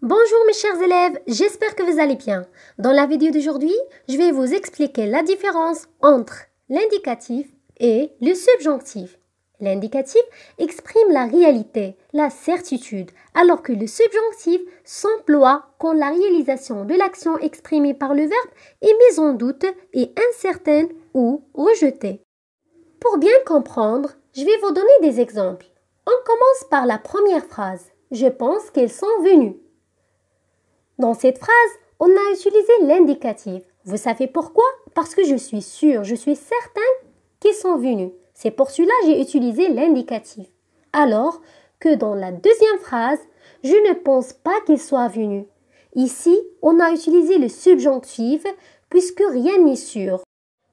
Bonjour mes chers élèves, j'espère que vous allez bien. Dans la vidéo d'aujourd'hui, je vais vous expliquer la différence entre l'indicatif et le subjonctif. L'indicatif exprime la réalité, la certitude, alors que le subjonctif s'emploie quand la réalisation de l'action exprimée par le verbe est mise en doute et incertaine ou rejetée. Pour bien comprendre, je vais vous donner des exemples. On commence par la première phrase. Je pense qu'elles sont venues. Dans cette phrase, on a utilisé l'indicatif. Vous savez pourquoi? Parce que je suis sûre, je suis certaine qu'ils sont venus. C'est pour cela que j'ai utilisé l'indicatif. Alors que dans la deuxième phrase, je ne pense pas qu'ils soient venus. Ici, on a utilisé le subjonctif puisque rien n'est sûr.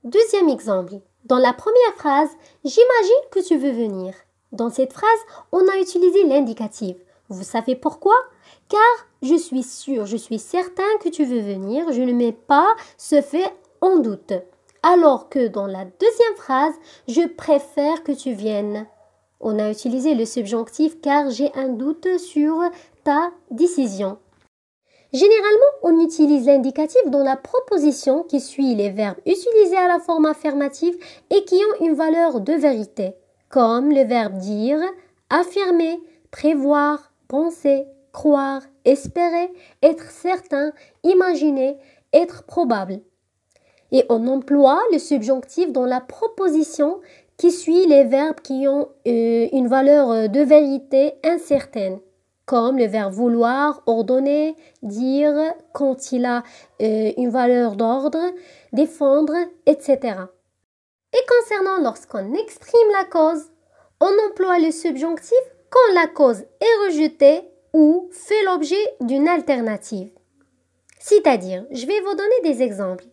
Deuxième exemple. Dans la première phrase, j'imagine que tu veux venir. Dans cette phrase, on a utilisé l'indicatif. Vous savez pourquoi? Car je suis sûre, je suis certain que tu veux venir. Je ne mets pas ce fait en doute. Alors que dans la deuxième phrase, je préfère que tu viennes. On a utilisé le subjonctif car j'ai un doute sur ta décision. Généralement, on utilise l'indicatif dans la proposition qui suit les verbes utilisés à la forme affirmative et qui ont une valeur de vérité, comme le verbe dire, affirmer, prévoir, penser, croire, espérer, être certain, imaginer, être probable. Et on emploie le subjonctif dans la proposition qui suit les verbes qui ont une valeur de vérité incertaine, comme le verbe vouloir, ordonner, dire, quand il a une valeur d'ordre, défendre, etc. Et concernant lorsqu'on exprime la cause, on emploie le subjonctif quand la cause est rejetée ou fait l'objet d'une alternative. C'est-à-dire, je vais vous donner des exemples.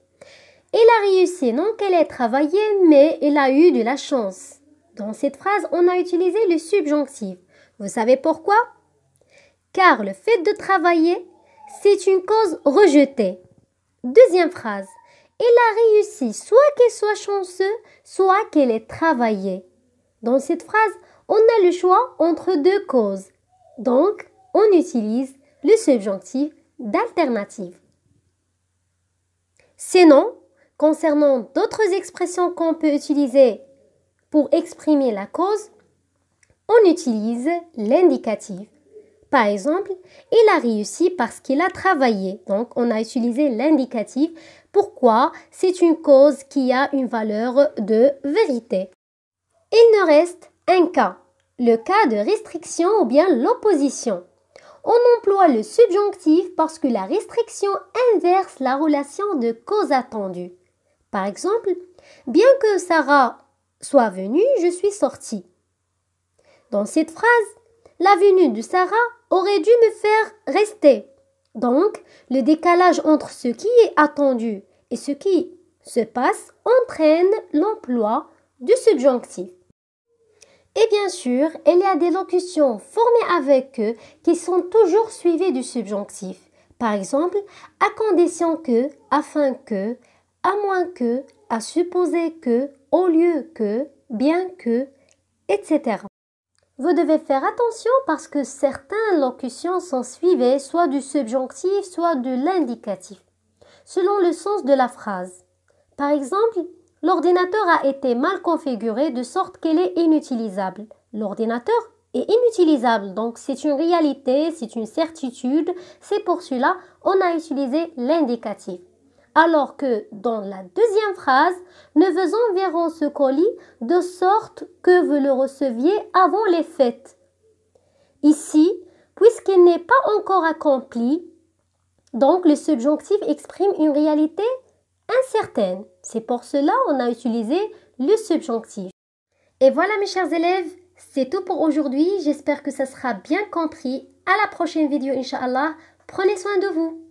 Elle a réussi, non qu'elle ait travaillé, mais elle a eu de la chance. Dans cette phrase, on a utilisé le subjonctif. Vous savez pourquoi? Car le fait de travailler, c'est une cause rejetée. Deuxième phrase. Elle a réussi, soit qu'elle soit chanceuse, soit qu'elle ait travaillé. Dans cette phrase, on a le choix entre deux causes. Donc, on utilise le subjonctif d'alternative. Sinon, concernant d'autres expressions qu'on peut utiliser pour exprimer la cause, on utilise l'indicatif. Par exemple, il a réussi parce qu'il a travaillé. Donc, on a utilisé l'indicatif. Pourquoi? C'est une cause qui a une valeur de vérité. Il ne reste un cas, le cas de restriction ou bien l'opposition. On emploie le subjonctif parce que la restriction inverse la relation de cause attendue. Par exemple, bien que Sarah soit venue, je suis sortie. Dans cette phrase, la venue de Sarah aurait dû me faire rester. Donc, le décalage entre ce qui est attendu et ce qui se passe entraîne l'emploi du subjonctif. Et bien sûr, il y a des locutions formées avec eux qui sont toujours suivies du subjonctif. Par exemple, à condition que, afin que, à moins que, à supposer que, au lieu que, bien que, etc. Vous devez faire attention parce que certaines locutions sont suivies soit du subjonctif, soit de l'indicatif, selon le sens de la phrase. Par exemple, l'ordinateur a été mal configuré de sorte qu'elle est inutilisable. L'ordinateur est inutilisable, donc c'est une réalité, c'est une certitude. C'est pour cela qu'on a utilisé l'indicatif. Alors que dans la deuxième phrase, nous vous enverrons ce colis de sorte que vous le receviez avant les fêtes. Ici, puisqu'il n'est pas encore accompli, donc le subjonctif exprime une réalité incertaine. C'est pour cela qu'on a utilisé le subjonctif. Et voilà mes chers élèves, c'est tout pour aujourd'hui. J'espère que ça sera bien compris. À la prochaine vidéo, Inch'Allah. Prenez soin de vous.